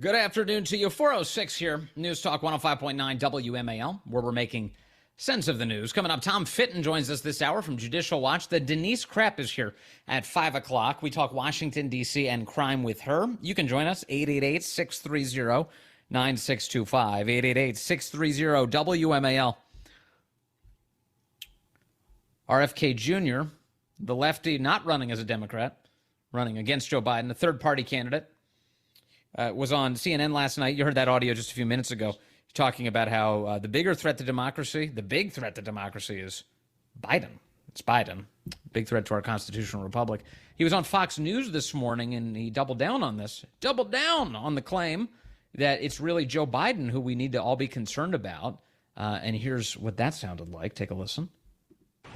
Good afternoon to you. 406 here, News Talk 105.9 WMAL, where we're making sense of the news. Coming up, Tom Fitton joins us this hour from Judicial Watch. The Denise Krepp is here at 5 o'clock. We talk Washington, D.C. and crime with her. You can join us, 888-630-9625, 888-630-WMAL. RFK Jr., the lefty not running as a Democrat, running against Joe Biden, a third-party candidate, was on CNN last night. You heard that audio just a few minutes ago, talking about how the big threat to democracy is Biden. It's Biden. Big threat to our constitutional republic. He was on Fox News this morning, and he doubled down on this. Doubled down on the claim that it's really Joe Biden who we need to all be concerned about. And here's what that sounded like. Take a listen.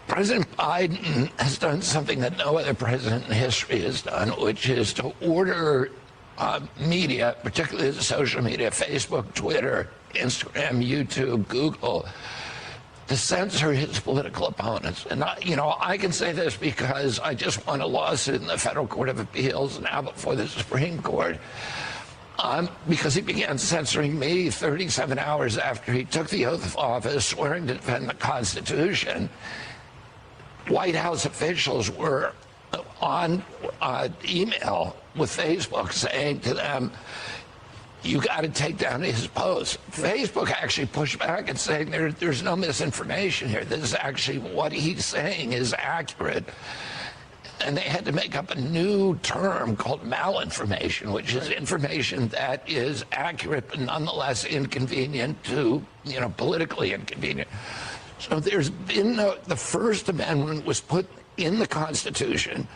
President Biden has done something that no other president in history has done, which is to order media, particularly the social media, Facebook, Twitter, Instagram, YouTube, Google, to censor his political opponents. And, I can say this because I just won a lawsuit in the Federal Court of Appeals now before the Supreme Court, because he began censoring me 37 hours after he took the oath of office, swearing to defend the Constitution. White House officials were on email with Facebook saying to them, you got to take down his post. Facebook actually pushed back and saying there's no misinformation here. This is actually what he's saying is accurate. And they had to make up a new term called malinformation, which is information that is accurate but nonetheless inconvenient to, politically inconvenient. So there's been the First Amendment was put in the Constitution.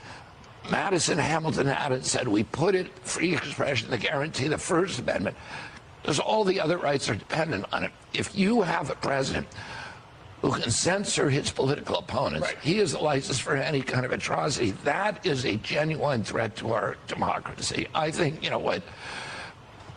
Madison, Hamilton had it, said we put it, free expression, to guarantee the First Amendment, because all the other rights are dependent on it. If you have a president who can censor his political opponents, right, he is the license for any kind of atrocity. That is a genuine threat to our democracy. I think, what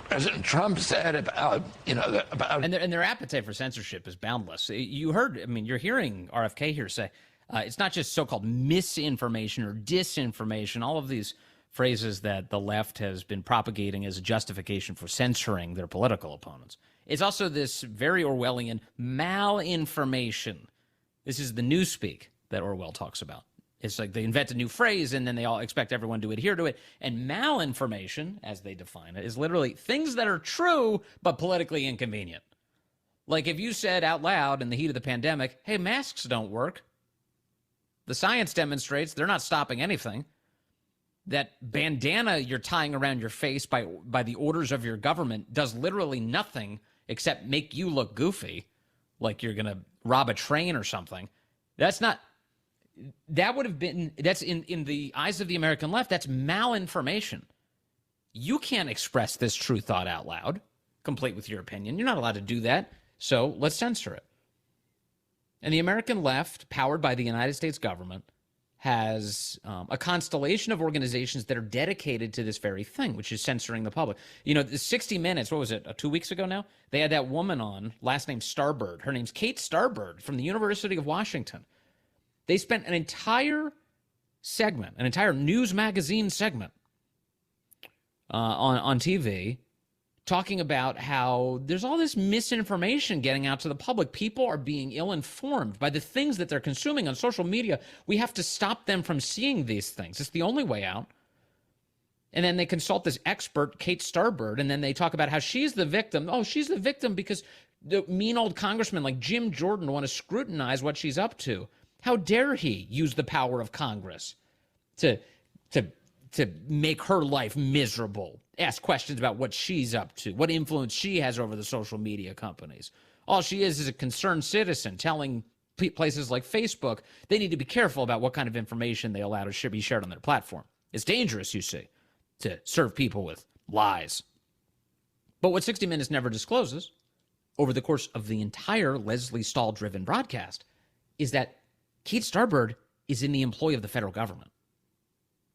President Trump said about, And their appetite for censorship is boundless. You heard, you're hearing RFK here say, it's not just so-called misinformation or disinformation, all of these phrases that the left has been propagating as a justification for censoring their political opponents. It's also this very Orwellian malinformation. This is the newspeak that Orwell talks about. It's like they invent a new phrase and then they all expect everyone to adhere to it. And malinformation, as they define it, is literally things that are true but politically inconvenient. Like if you said out loud in the heat of the pandemic, hey, masks don't work. The science demonstrates they're not stopping anything. That bandana you're tying around your face by the orders of your government does literally nothing except make you look goofy, like you're going to rob a train or something. That's in the eyes of the American left, that's malinformation. You can't express this true thought out loud, complete with your opinion. You're not allowed to do that, so let's censor it. And the American left, powered by the United States government, has a constellation of organizations that are dedicated to this very thing, which is censoring the public. The 60 Minutes, what was it, 2 weeks ago now? They had that woman on, last name Starbird. Her name's Kate Starbird from the University of Washington. They spent an entire segment, an entire news magazine segment on TV, talking about how there's all this misinformation getting out to the public. People are being ill-informed by the things that they're consuming on social media. We have to stop them from seeing these things. It's the only way out. And then they consult this expert, Kate Starbird, and then they talk about how she's the victim. Oh, she's the victim because the mean old congressman like Jim Jordan want to scrutinize what she's up to. How dare he use the power of Congress to make her life miserable, ask questions about what she's up to, what influence she has over the social media companies. All she is a concerned citizen telling places like Facebook they need to be careful about what kind of information they allow to be shared on their platform. It's dangerous, you see, to serve people with lies. But what 60 Minutes never discloses, over the course of the entire Leslie Stahl-driven broadcast, is that Kate Starbird is in the employ of the federal government.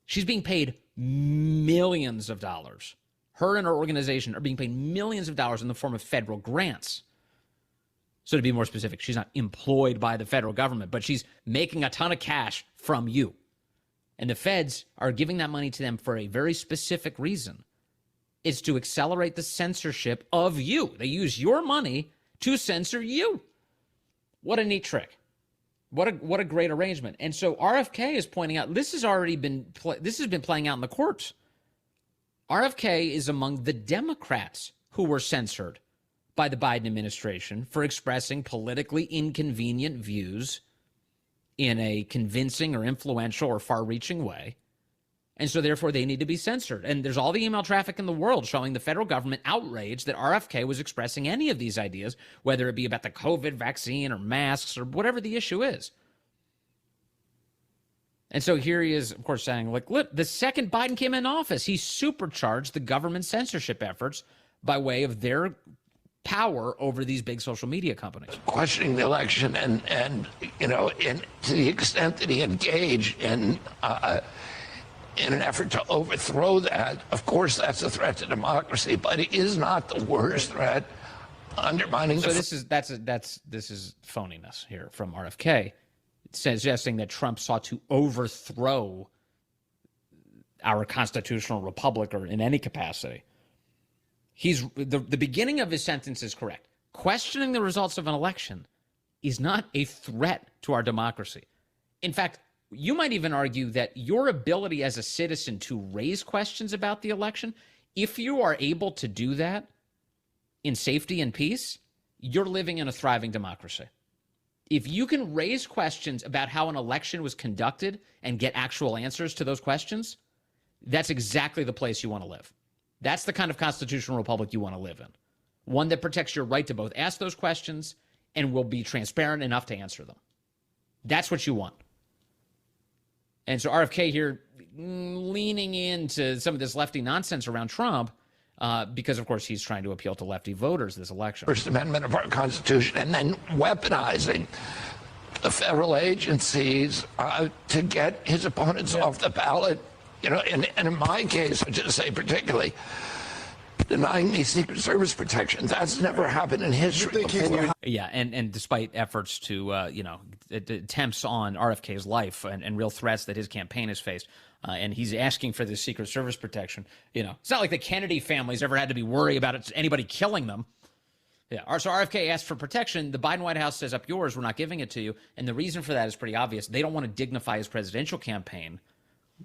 She's being paid millions of dollars. Her and her organization are being paid millions of dollars in the form of federal grants. So to be more specific, she's not employed by the federal government, but she's making a ton of cash from you. And the feds are giving that money to them for a very specific reason. is to accelerate the censorship of you. They use your money to censor you. What a neat trick. What a great arrangement. And so RFK is pointing out this has been playing out in the courts. RFK is among the Democrats who were censored by the Biden administration for expressing politically inconvenient views in a convincing or influential or far-reaching way. And so therefore they need to be censored. And there's all the email traffic in the world showing the federal government outraged that RFK was expressing any of these ideas, whether it be about the COVID vaccine or masks or whatever the issue is. And so here he is, of course, saying, like, look, the second Biden came in office, he supercharged the government censorship efforts by way of their power over these big social media companies. Questioning the election and to the extent that he engaged in an effort to overthrow that, of course, that's a threat to democracy, but it is not the worst threat undermining. So this is phoniness here from RFK, suggesting that Trump sought to overthrow our constitutional republic or in any capacity. The beginning of his sentence is correct. Questioning the results of an election is not a threat to our democracy. In fact, you might even argue that your ability as a citizen to raise questions about the election, if you are able to do that in safety and peace, you're living in a thriving democracy. If you can raise questions about how an election was conducted and get actual answers to those questions, that's exactly the place you want to live. That's the kind of constitutional republic you want to live in. One that protects your right to both ask those questions and will be transparent enough to answer them. That's what you want. And so RFK here leaning into some of this lefty nonsense around Trump because, of course, he's trying to appeal to lefty voters this election. First Amendment of our Constitution, and then weaponizing the federal agencies to get his opponents off the ballot. And in my case, I just say particularly, denying me Secret Service protection. That's never happened in history. Yeah, and despite efforts to, attempts on RFK's life and real threats that his campaign has faced, and he's asking for this Secret Service protection. It's not like the Kennedy family's ever had to be worried about anybody killing them. Yeah, so RFK asked for protection. The Biden White House says, up yours, we're not giving it to you. And the reason for that is pretty obvious. They don't want to dignify his presidential campaign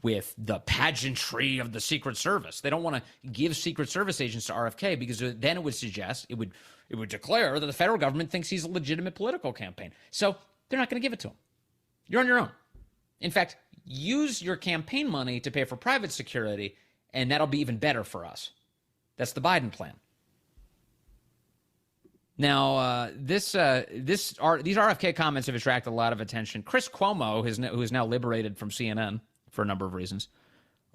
with the pageantry of the Secret Service. They don't want to give Secret Service agents to RFK because then it would suggest, it would declare that the federal government thinks he's a legitimate political campaign. So they're not going to give it to him. You're on your own. In fact, use your campaign money to pay for private security, and that'll be even better for us. That's the Biden plan. Now, these RFK comments have attracted a lot of attention. Chris Cuomo, who is now liberated from CNN for a number of reasons,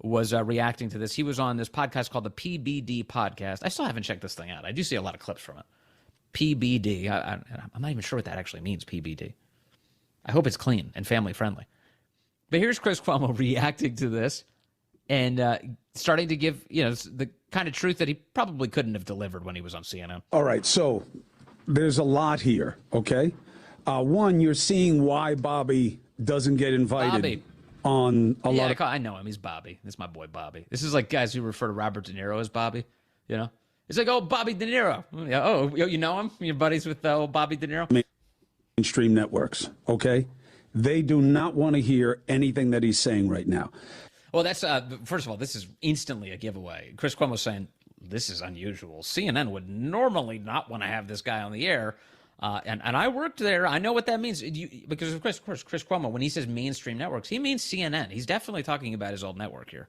was reacting to this. He was on this podcast called the PBD podcast. I still haven't checked this thing out. I do see a lot of clips from it. PBD. I'm not even sure what that actually means, PBD. I hope it's clean and family friendly. But here's Chris Cuomo reacting to this and starting to give, the kind of truth that he probably couldn't have delivered when he was on CNN. All right, so there's a lot here, okay? One, you're seeing why Bobby doesn't get invited on a lot of... I know him. He's Bobby. This is my boy Bobby. This is like guys who refer to Robert De Niro as Bobby, It's like, oh, Bobby De Niro. Yeah, oh, you know him? You're buddies with Bobby De Niro? Mainstream networks, okay? They do not want to hear anything that he's saying right now. Well, that's first of all, this is instantly a giveaway. Chris Cuomo's saying this is unusual. CNN would normally not want to have this guy on the air, and I worked there. I know what that means because of course, Chris Cuomo, when he says mainstream networks, he means CNN. He's definitely talking about his old network here.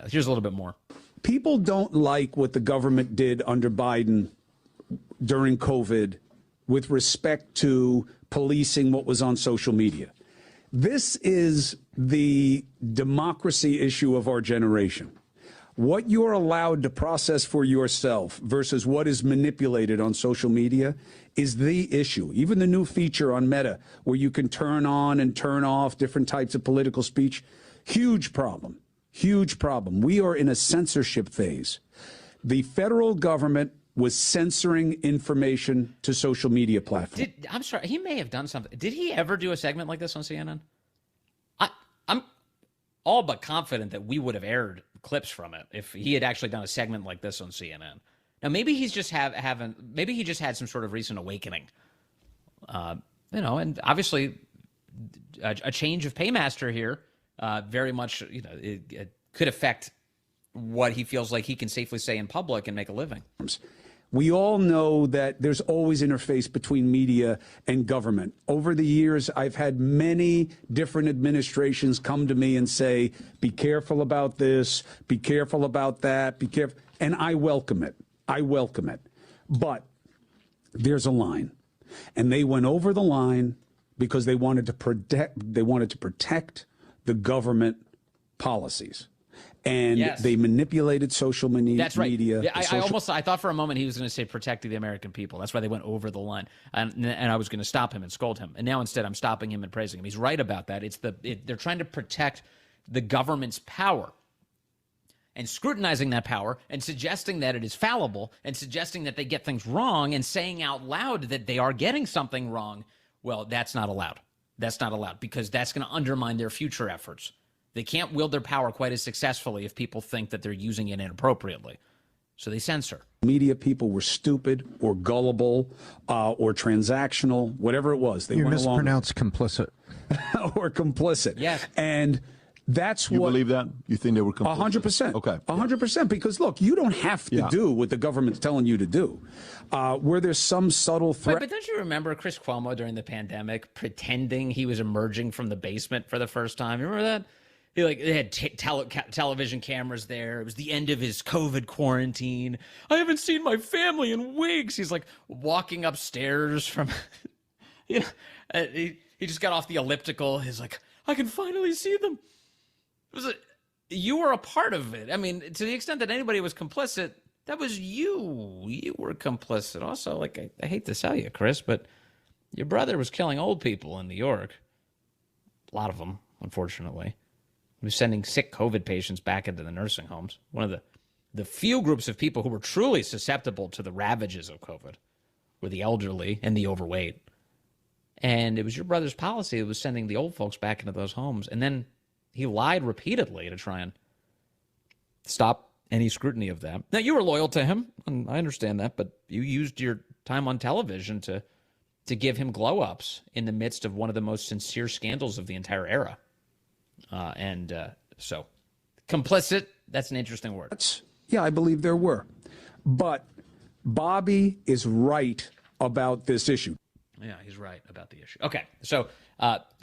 Here's a little bit more. People don't like what the government did under Biden during COVID with respect to policing what was on social media. This is the democracy issue of our generation. What you're allowed to process for yourself versus what is manipulated on social media is the issue. Even the new feature on Meta where you can turn on and turn off different types of political speech, huge problem, huge problem. We are in a censorship phase. The federal government was censoring information to social media platforms. I'm sorry, he may have done something. Did he ever do a segment like this on CNN? I'm all but confident that we would have aired clips from it if he had actually done a segment like this on CNN. Now, maybe he's just maybe he just had some sort of recent awakening. And obviously a change of paymaster here very much, it could affect what he feels like he can safely say in public and make a living. We all know that there's always interface between media and government. Over the years, I've had many different administrations come to me and say, be careful about this, be careful about that, be careful. And I welcome it. I welcome it. But there's a line. And they went over the line because they wanted to protect the government policies. And yes, they manipulated social media. That's right. Media. I thought for a moment he was going to say protecting the American people. That's why they went over the line. And I was going to stop him and scold him. And now instead I'm stopping him and praising him. He's right about that. They're trying to protect the government's power and scrutinizing that power and suggesting that it is fallible and suggesting that they get things wrong and saying out loud that they are getting something wrong. Well, that's not allowed. That's not allowed because that's going to undermine their future efforts. They can't wield their power quite as successfully if people think that they're using it inappropriately. So they censor. Media people were stupid or gullible or transactional, whatever it was. They you went mispronounced complicit. or complicit. Yes. And that's you what... believe that? You think they were complicit? 100%. Okay. 100%. Because, look, you don't have to do what the government's telling you to do. Where there's some subtle threat... Wait, but don't you remember Chris Cuomo during the pandemic pretending he was emerging from the basement for the first time? You remember that? They had television cameras there. It was the end of his COVID quarantine. I haven't seen my family in weeks. He's like walking upstairs from, he just got off the elliptical. He's like, I can finally see them. You were a part of it. I mean, to the extent that anybody was complicit, that was you. You were complicit. Also, like, I hate to tell you, Chris, but your brother was killing old people in New York. A lot of them, unfortunately. He was sending sick COVID patients back into the nursing homes. One of the few groups of people who were truly susceptible to the ravages of COVID were the elderly and the overweight. And it was your brother's policy that was sending the old folks back into those homes. And then he lied repeatedly to try and stop any scrutiny of that. Now, you were loyal to him, and I understand that, but you used your time on television to give him glow-ups in the midst of one of the most sincere scandals of the entire era. So complicit, that's an interesting word. Yeah, I believe there were. But Bobby is right about this issue. Yeah, he's right about the issue. Okay, so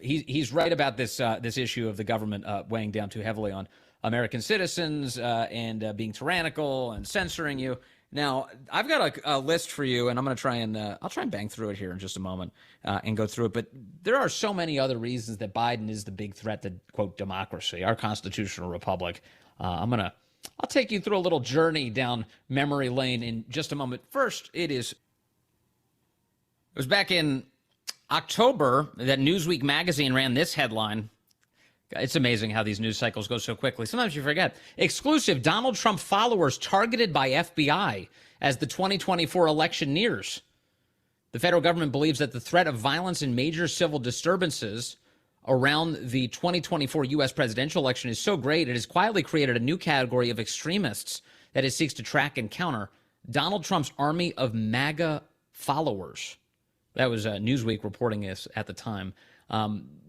he's right about this issue of the government weighing down too heavily on American citizens and being tyrannical and censoring you. Now, I've got a list for you, and I'm going to try and I'll try and bang through it here in just a moment and go through it. But there are so many other reasons that Biden is the big threat to, quote, democracy, our constitutional republic. I'll take you through a little journey down memory lane in just a moment. First, it was back in October that Newsweek magazine ran this headline. It's amazing how these news cycles go so quickly. Sometimes you forget. Exclusive: Donald Trump followers targeted by FBI as the 2024 election nears. The federal government believes that the threat of violence and major civil disturbances around the 2024 U.S. presidential election is so great, it has quietly created a new category of extremists that it seeks to track and counter: Donald Trump's army of MAGA followers. That was Newsweek reporting this at the time.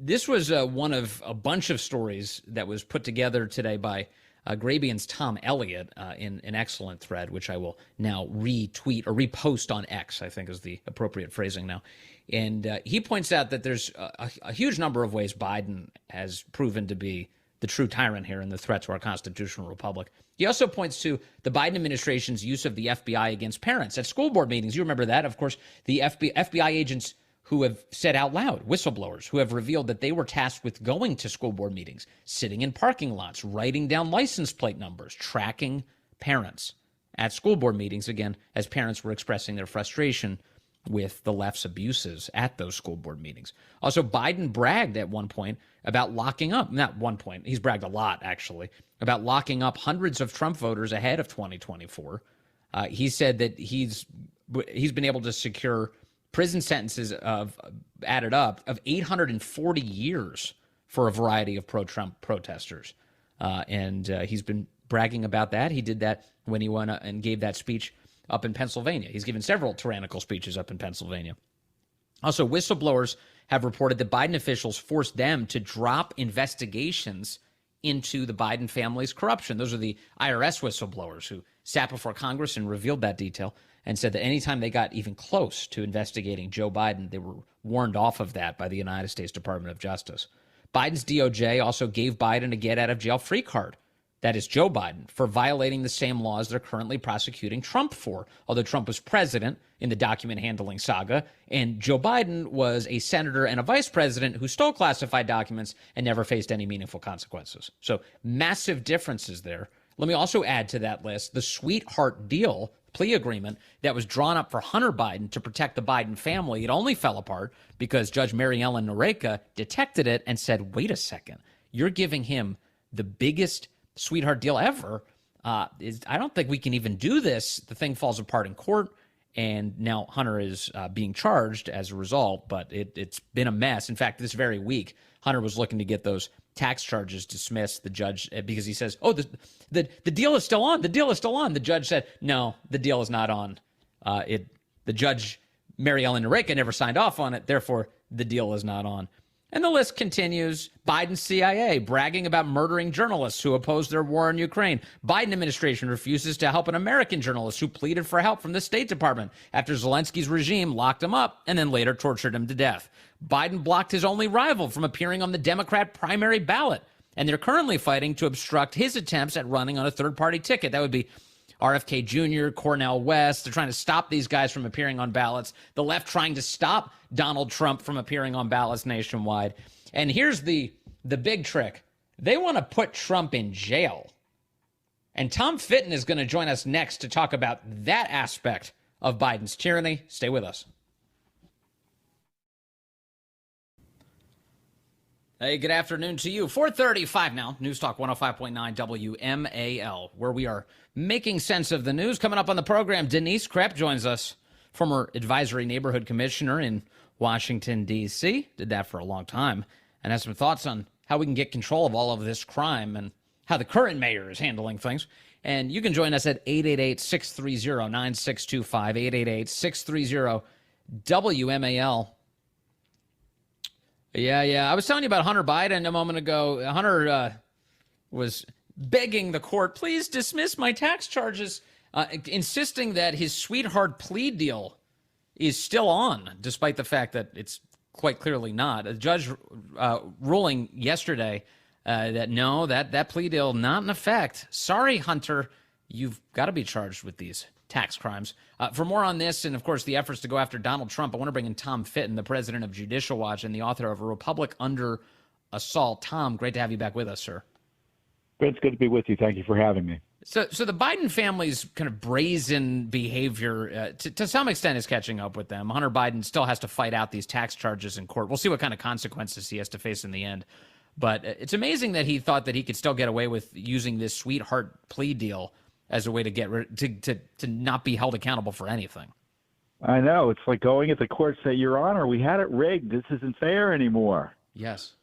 This was one of a bunch of stories that was put together today by Grabian's Tom Elliott in an excellent thread, which I will now retweet or repost on X, I think is the appropriate phrasing now. And he points out that there's a huge number of ways Biden has proven to be the true tyrant here and the threat to our constitutional republic. He also points to the Biden administration's use of the FBI against parents at school board meetings. You remember that, of course, the FBI agents who have said out loud, whistleblowers, who have revealed that they were tasked with going to school board meetings, sitting in parking lots, writing down license plate numbers, tracking parents at school board meetings, again, as parents were expressing their frustration with the left's abuses at those school board meetings. Also, Biden bragged at one point about locking up, not one point, he's bragged a lot, actually, about locking up hundreds of Trump voters ahead of 2024. He said that he's been able to secure prison sentences added up of 840 years for a variety of pro-Trump protesters. And he's been bragging about that. He did that when he went and gave that speech up in Pennsylvania. He's given several tyrannical speeches up in Pennsylvania. Also, whistleblowers have reported that Biden officials forced them to drop investigations into the Biden family's corruption. Those are the IRS whistleblowers who sat before Congress and revealed that detail and said that anytime they got even close to investigating Joe Biden, they were warned off of that by the United States Department of Justice. Biden's DOJ also gave Biden a get-out-of-jail-free card. That is Joe Biden, for violating the same laws they're currently prosecuting Trump for. Although Trump was president in the document handling saga, and Joe Biden was a senator and a vice president who stole classified documents and never faced any meaningful consequences. So massive differences there. Let me also add to that list the sweetheart deal plea agreement that was drawn up for Hunter Biden to protect the Biden family. It only fell apart because Judge Mary Ellen Noreika detected it and said, wait a second, you're giving him the biggest sweetheart deal ever. I don't think we can even do this. The thing falls apart in court, and now Hunter is being charged as a result, but it's been a mess. In fact, this very week, Hunter was looking to get those tax charges dismissed. The judge, because he says, oh, the deal is still on. The deal is still on. The judge said, no, the deal is not on. The judge, Mary Ellen Noreika, never signed off on it. Therefore, the deal is not on. And the list continues. Biden's CIA bragging about murdering journalists who opposed their war in Ukraine. Biden administration refuses to help an American journalist who pleaded for help from the State Department after Zelensky's regime locked him up and then later tortured him to death. Biden blocked his only rival from appearing on the Democrat primary ballot, and they're currently fighting to obstruct his attempts at running on a third-party ticket. That would be RFK Jr., Cornel West. They're trying to stop these guys from appearing on ballots. The left trying to stop Donald Trump from appearing on ballots nationwide. And here's the big trick. They want to put Trump in jail. And Tom Fitton is going to join us next to talk about that aspect of Biden's tyranny. Stay with us. Hey, good afternoon to you. 4:35 now. News Talk 105.9 WMAL, where we are making sense of the news. Coming up on the program, Denise Krepp joins us, former advisory neighborhood commissioner in Washington, D.C. Did that for a long time and has some thoughts on how we can get control of all of this crime and how the current mayor is handling things. And you can join us at 888-630-9625, 888-630-WMAL. Yeah. I was telling you about Hunter Biden a moment ago. Hunter was begging the court, please dismiss my tax charges, insisting that his sweetheart plea deal is still on, despite the fact that it's quite clearly not. A judge ruling yesterday that no, that plea deal not in effect. Sorry, Hunter, you've got to be charged with these tax crimes. For more on this and, of course, the efforts to go after Donald Trump, I want to bring in Tom Fitton, the president of Judicial Watch and the author of A Republic Under Assault. Tom, great to have you back with us, sir. It's good to be with you. Thank you for having me. So the Biden family's kind of brazen behavior, to some extent, is catching up with them. Hunter Biden still has to fight out these tax charges in court. We'll see what kind of consequences he has to face in the end. But it's amazing that he thought that he could still get away with using this sweetheart plea deal as a way to get to not be held accountable for anything. I know. It's like going at the court, say, Your Honor, we had it rigged. This isn't fair anymore. Yes.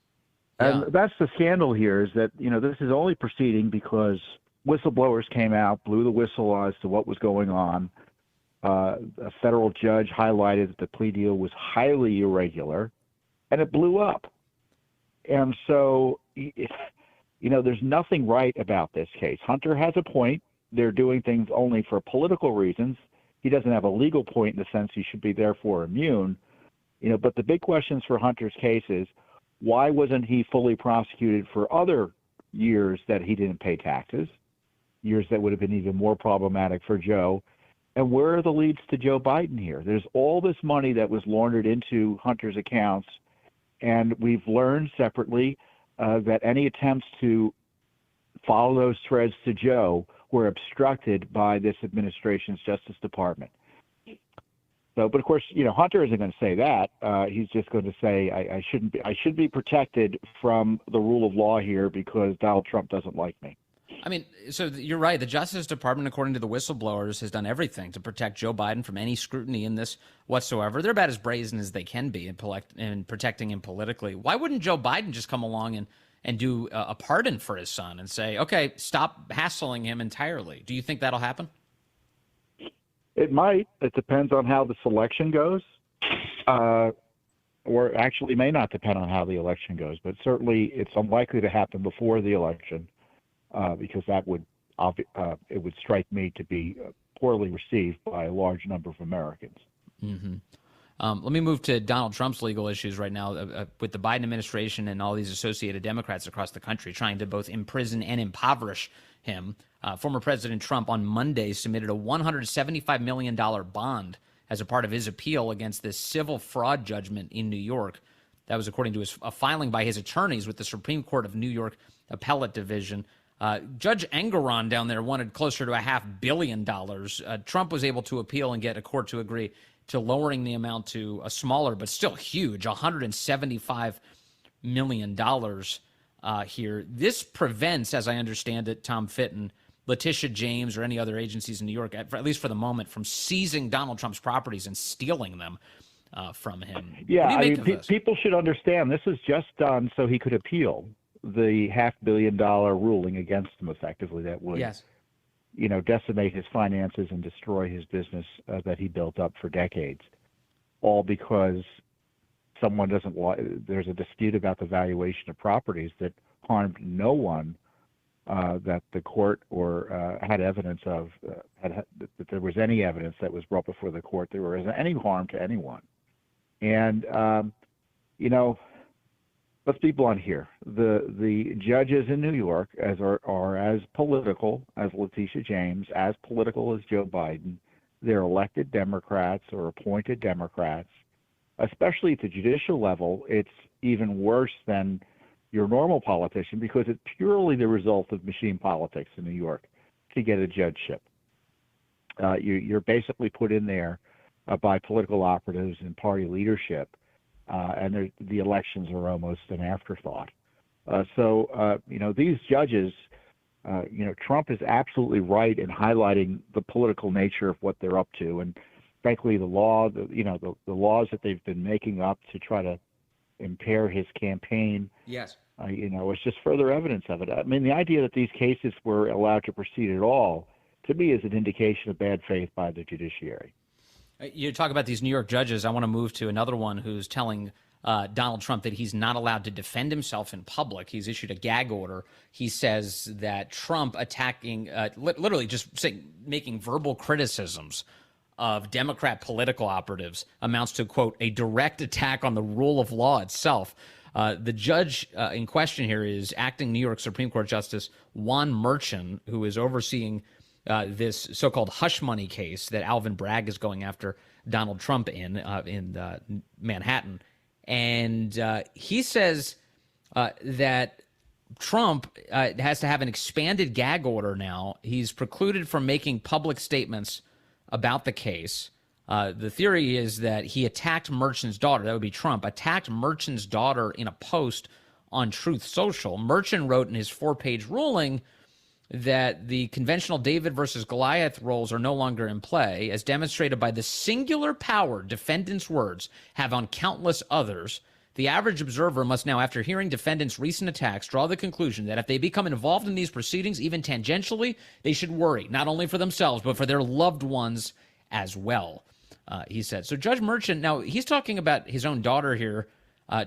And that's the scandal here, is that, this is only proceeding because whistleblowers came out, blew the whistle as to what was going on. A federal judge highlighted that the plea deal was highly irregular, and it blew up. And so, there's nothing right about this case. Hunter has a point. They're doing things only for political reasons. He doesn't have a legal point in the sense he should be therefore immune. But the big questions for Hunter's case is, why wasn't he fully prosecuted for other years that he didn't pay taxes, years that would have been even more problematic for Joe? And where are the leads to Joe Biden here? There's all this money that was laundered into Hunter's accounts, and we've learned separately that any attempts to follow those threads to Joe were obstructed by this administration's Justice Department. So, but of course, Hunter isn't going to say that. He's just going to say, I should be protected from the rule of law here because Donald Trump doesn't like me. I mean, so you're right. The Justice Department, according to the whistleblowers, has done everything to protect Joe Biden from any scrutiny in this whatsoever. They're about as brazen as they can be in protecting him politically. Why wouldn't Joe Biden just come along and do a pardon for his son and say, okay, stop hassling him entirely. Do you think that'll happen? It might. It depends on how the election goes, or actually may not depend on how the election goes. But certainly, it's unlikely to happen before the election because that would it would strike me to be poorly received by a large number of Americans. Mm-hmm. Let me move to Donald Trump's legal issues right now with the Biden administration and all these associated Democrats across the country trying to both imprison and impoverish him. Former President Trump on Monday submitted a $175 million bond as a part of his appeal against this civil fraud judgment in New York. That was according to a filing by his attorneys with the Supreme Court of New York Appellate Division. Judge Engoron down there wanted closer to $500 million. Trump was able to appeal and get a court to agree to lowering the amount to a smaller but still huge $175 million here. This prevents, as I understand it, Tom Fitton, Letitia James, or any other agencies in New York, at least for the moment, from seizing Donald Trump's properties and stealing them from him. Yeah, I mean, people should understand this is just done so he could appeal the $500 million ruling against him effectively that would decimate his finances and destroy his business that he built up for decades, all because someone doesn't want, there's a dispute about the valuation of properties that harmed no one that the court or had evidence of, that there was any evidence that was brought before the court there was any harm to anyone. And, let's be blunt here. The judges in New York are as political as Letitia James, as political as Joe Biden. They're elected Democrats or appointed Democrats. Especially at the judicial level, it's even worse than your normal politician because it's purely the result of machine politics in New York to get a judgeship. You're basically put in there by political operatives and party leadership. And the elections are almost an afterthought. These judges, Trump is absolutely right in highlighting the political nature of what they're up to, and frankly, the laws that they've been making up to try to impair his campaign. Yes. It's just further evidence of it. I mean, the idea that these cases were allowed to proceed at all, to me, is an indication of bad faith by the judiciary. You talk about these New York judges. I want to move to another one who's telling Donald Trump that he's not allowed to defend himself in public. He's issued a gag order. He says that Trump attacking, literally just making verbal criticisms of Democrat political operatives amounts to, quote, a direct attack on the rule of law itself. The judge in question here is acting New York Supreme Court Justice Juan Merchan, who is overseeing this so-called hush money case that Alvin Bragg is going after Donald Trump in Manhattan. And he says that Trump has to have an expanded gag order now. He's precluded from making public statements about the case. The theory is that he attacked Merchan's daughter, that would be Trump, attacked Merchan's daughter in a post on Truth Social. Merchan wrote in his 4-page ruling that the conventional David versus Goliath roles are no longer in play, as demonstrated by the singular power defendants' words have on countless others. The average observer must now, after hearing defendants' recent attacks, draw the conclusion that if they become involved in these proceedings, even tangentially, they should worry, not only for themselves, but for their loved ones as well, he said. So Judge Merchan, now he's talking about his own daughter here.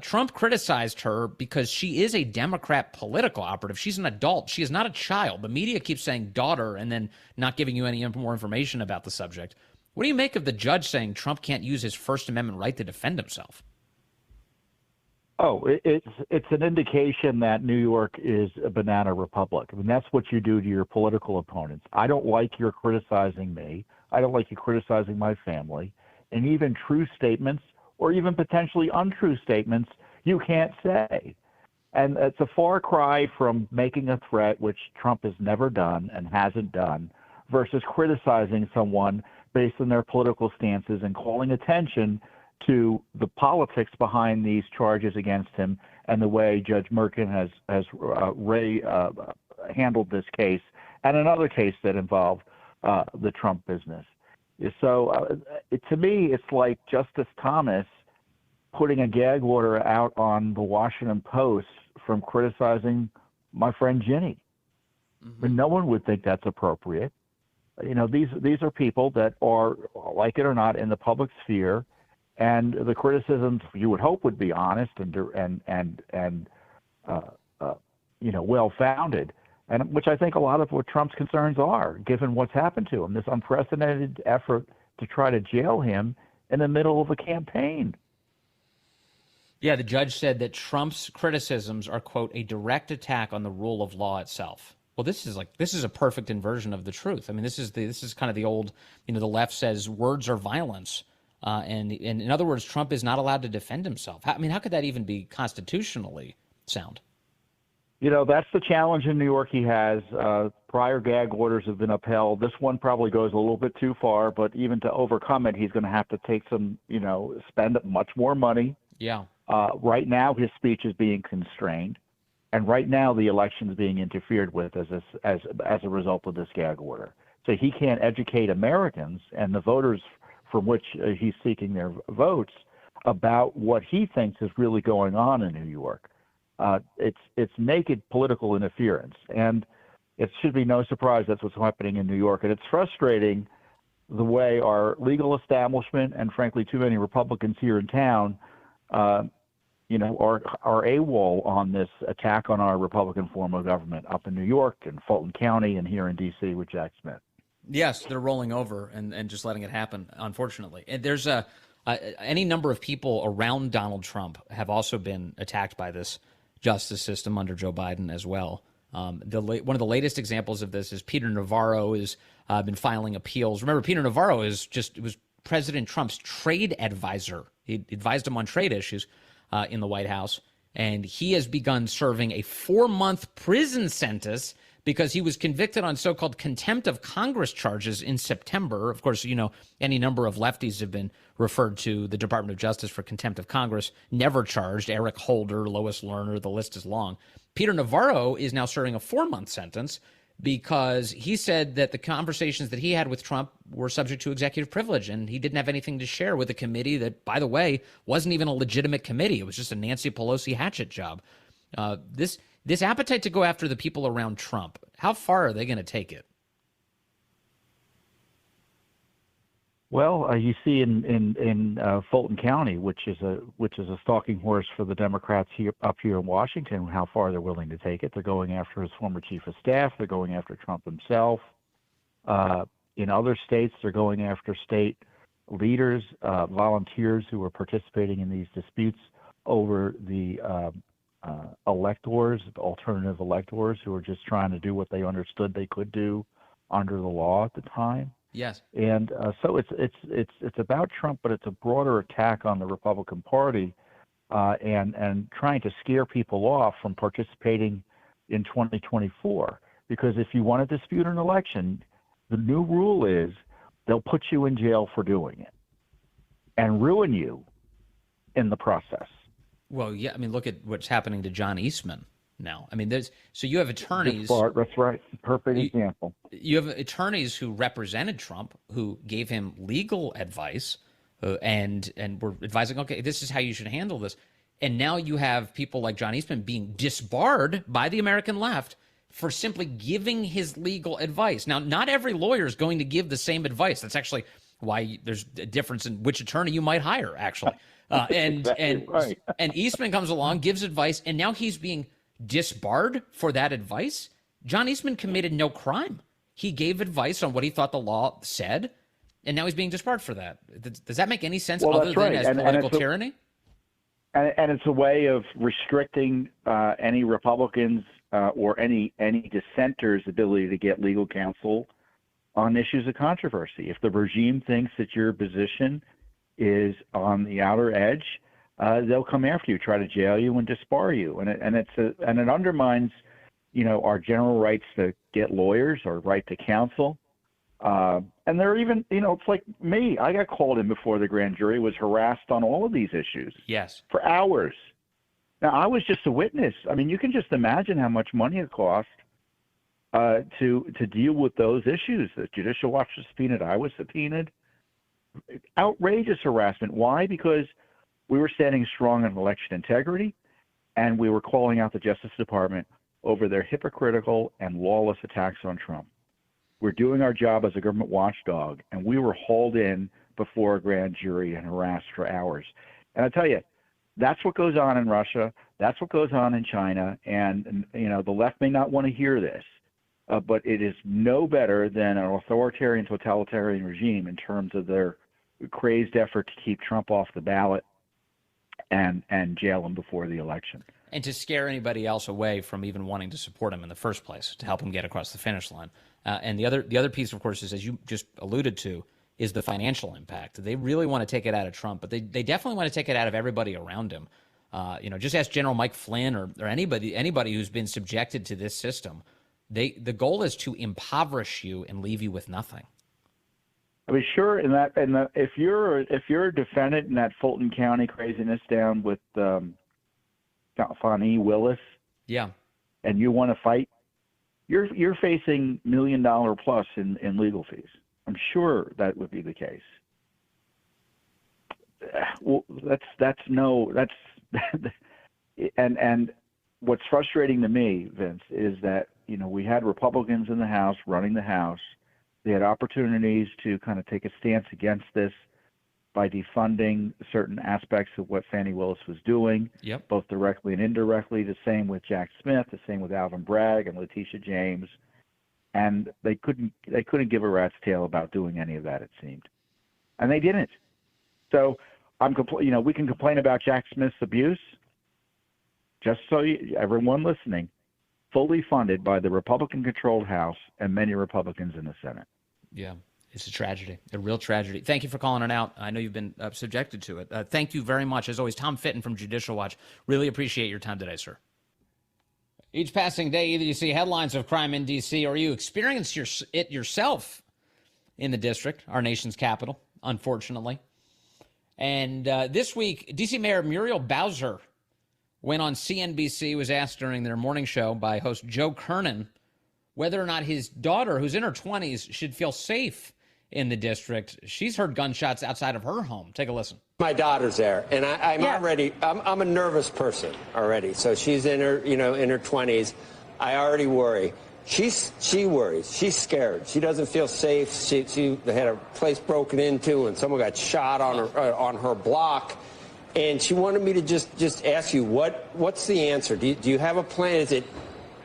Trump criticized her because she is a Democrat political operative. She's an adult. She is not a child. The media keeps saying daughter and then not giving you any more information about the subject. What do you make of the judge saying Trump can't use his First Amendment right to defend himself? Oh, it's an indication that New York is a banana republic. I mean, that's what you do to your political opponents. I don't like your criticizing me. I don't like you criticizing my family. And even true statements or even potentially untrue statements you can't say. And it's a far cry from making a threat, which Trump has never done and hasn't done, versus criticizing someone based on their political stances and calling attention to the politics behind these charges against him and the way Judge Merchan has handled this case and another case that involved the Trump business. So to me, it's like Justice Thomas putting a gag order out on the Washington Post from criticizing my friend Ginny. But no one would think that's appropriate. You know, these are people that are, like it or not, in the public sphere, and the criticisms you would hope would be honest and well founded, and which I think a lot of what Trump's concerns are, given what's happened to him, this unprecedented effort to try to jail him in the middle of a campaign. Yeah, the judge said that Trump's criticisms are, quote, a direct attack on the rule of law itself. Well, this is a perfect inversion of the truth. I mean, this is kind of the old, the left says words are violence. And in other words, Trump is not allowed to defend himself. How could that even be constitutionally sound? That's the challenge in New York he has. Prior gag orders have been upheld. This one probably goes a little bit too far, but even to overcome it, he's going to have to take spend much more money. Yeah. Right now, his speech is being constrained. And right now, the election is being interfered with as a result of this gag order. So he can't educate Americans and the voters from which he's seeking their votes about what he thinks is really going on in New York. It's naked political interference, and it should be no surprise that's what's happening in New York. And it's frustrating the way our legal establishment and, frankly, too many Republicans here in town are AWOL on this attack on our Republican form of government up in New York and Fulton County and here in D.C. with Jack Smith. Yes, they're rolling over and just letting it happen, unfortunately. And there's any number of people around Donald Trump have also been attacked by this justice system under Joe Biden as well. One of the latest examples of this is Peter Navarro has been filing appeals. Remember, Peter Navarro was President Trump's trade advisor. He advised him on trade issues in the White House, and he has begun serving a 4-month prison sentence because he was convicted on so-called contempt of Congress charges in September. Of course, any number of lefties have been referred to the Department of Justice for contempt of Congress, never charged. Eric Holder, Lois Lerner, the list is long. Peter Navarro is now serving a 4-month sentence because he said that the conversations that he had with Trump were subject to executive privilege, and he didn't have anything to share with a committee that, by the way, wasn't even a legitimate committee. It was just a Nancy Pelosi hatchet job. This appetite to go after the people around Trump, how far are they going to take it? Well, you see in Fulton County, which is a stalking horse for the Democrats up here in Washington, how far they're willing to take it. They're going after his former chief of staff. They're going after Trump himself. In other states, they're going after state leaders, volunteers who are participating in these disputes over the electors, alternative electors, who are just trying to do what they understood they could do under the law at the time. Yes. And so it's about Trump, but it's a broader attack on the Republican Party and trying to scare people off from participating in 2024. Because if you want to dispute an election, the new rule is they'll put you in jail for doing it and ruin you in the process. Well, yeah, I mean, look at what's happening to John Eastman now. I mean, so you have attorneys. That's right. Perfect example. You have attorneys who represented Trump, who gave him legal advice and were advising, okay, this is how you should handle this. And now you have people like John Eastman being disbarred by the American left for simply giving his legal advice. Now, not every lawyer is going to give the same advice. That's actually why there's a difference in which attorney you might hire, actually. Right. And Eastman comes along, gives advice, and now he's being disbarred for that advice. John Eastman committed no crime. He gave advice on what he thought the law said, and now he's being disbarred for that. Does that make any sense other than as political tyranny? And it's a way of restricting any Republicans or any dissenters' ability to get legal counsel on issues of controversy. If the regime thinks that your position is on the outer edge, they'll come after you, try to jail you and disbar you, and it undermines, our general rights to get lawyers or right to counsel. And they're even, it's like me. I got called in before the grand jury, was harassed on all of these issues. Yes. For hours. Now, I was just a witness. I mean, you can just imagine how much money it cost to deal with those issues. The Judicial Watch was subpoenaed. I was subpoenaed. Outrageous harassment. Why? Because we were standing strong on election integrity, and we were calling out the Justice Department over their hypocritical and lawless attacks on Trump. We're doing our job as a government watchdog, and we were hauled in before a grand jury and harassed for hours. And I tell you, that's what goes on in Russia. That's what goes on in China. And the left may not want to hear this, but it is no better than an authoritarian, totalitarian regime in terms of their crazed effort to keep Trump off the ballot and jail him before the election. And to scare anybody else away from even wanting to support him in the first place, to help him get across the finish line. And the other piece, of course, is, as you just alluded to, is the financial impact. They really want to take it out of Trump, but they definitely want to take it out of everybody around him. Just ask General Mike Flynn or anybody who's been subjected to this system. The goal is to impoverish you and leave you with nothing. I mean, sure. If you're a defendant in that Fulton County craziness down with Fani Willis, yeah, and you want to fight, you're facing $1 million plus in legal fees. I'm sure that would be the case. Well, and what's frustrating to me, Vince, is that we had Republicans in the House running the House. They had opportunities to kind of take a stance against this by defunding certain aspects of what Fani Willis was doing, yep, both directly and indirectly. The same with Jack Smith, the same with Alvin Bragg and Letitia James. And they couldn't give a rat's tail about doing any of that, it seemed, and they didn't. So we can complain about Jack Smith's abuse. Just so everyone listening, fully funded by the Republican-controlled House and many Republicans in the Senate. Yeah, it's a tragedy, a real tragedy. Thank you for calling it out. I know you've been subjected to it. Thank you very much, as always. Tom Fitton from Judicial Watch. Really appreciate your time today, sir. Each passing day, either you see headlines of crime in D.C. or you experience it yourself in the district, our nation's capital, unfortunately. And this week, D.C. Mayor Muriel Bowser went on CNBC, was asked during their morning show by host Joe Kernan whether or not his daughter, who's in her 20s, should feel safe in the district. She's heard gunshots outside of her home. Take a listen. My daughter's there, and I'm a nervous person already. So she's in her 20s. I already worry. She worries. She's scared. She doesn't feel safe. They had a place broken into, and someone got shot on her block. And she wanted me to just ask you, what's the answer? Do you have a plan?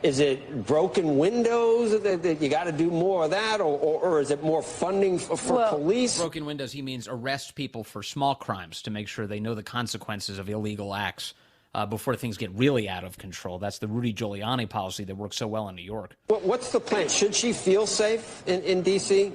Is it broken windows that you got to do more of that, or is it more funding for police? Broken windows, he means arrest people for small crimes to make sure they know the consequences of illegal acts before things get really out of control. That's the Rudy Giuliani policy that works so well in New York. What's the plan? Should she feel safe in D.C.,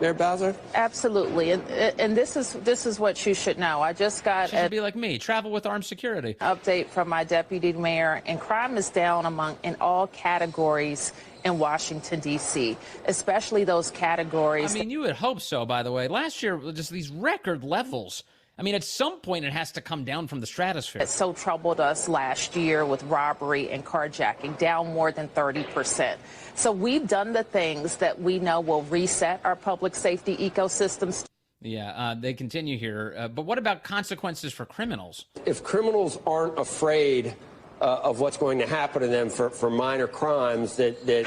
Mayor Bowser? Absolutely, and this is what you should know. I just got she should be like me, travel with armed security. Update from my deputy mayor, and crime is down in all categories in Washington, D.C., especially those categories. I mean, you would hope so, by the way. Last year, just these record levels. I mean, at some point, it has to come down from the stratosphere. It so troubled us last year with robbery and carjacking, down more than 30%. So we've done the things that we know will reset our public safety ecosystems. Yeah, they continue here. But what about consequences for criminals? If criminals aren't afraid of what's going to happen to them for minor crimes, and there's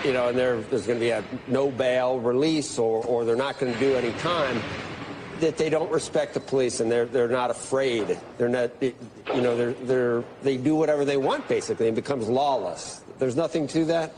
going to be a no bail release, or they're not going to do any time, that they don't respect the police and they're not afraid. They're not, they do whatever they want, basically. It becomes lawless. There's nothing to that.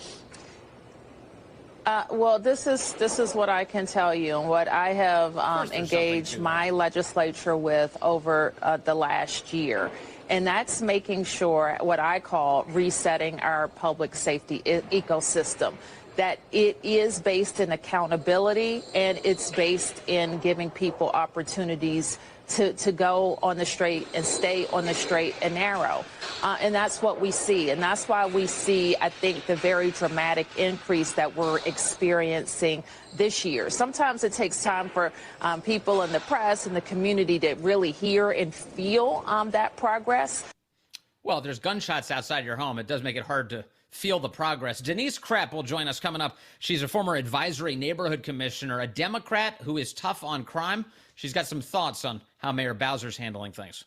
Well, this is what I can tell you, and what I have engaged my legislature with over the last year. And that's making sure what I call resetting our public safety ecosystem. That it is based in accountability, and it's based in giving people opportunities to go on the straight and stay on the straight and narrow. And that's what we see. And that's why we see, I think, the very dramatic increase that we're experiencing this year. Sometimes it takes time for people in the press and the community to really hear and feel that progress. Well, there's gunshots outside your home. It does make it hard to feel the progress. Denise Krepp will join us coming up. She's a former advisory neighborhood commissioner, a Democrat who is tough on crime. She's got some thoughts on how Mayor Bowser's handling things.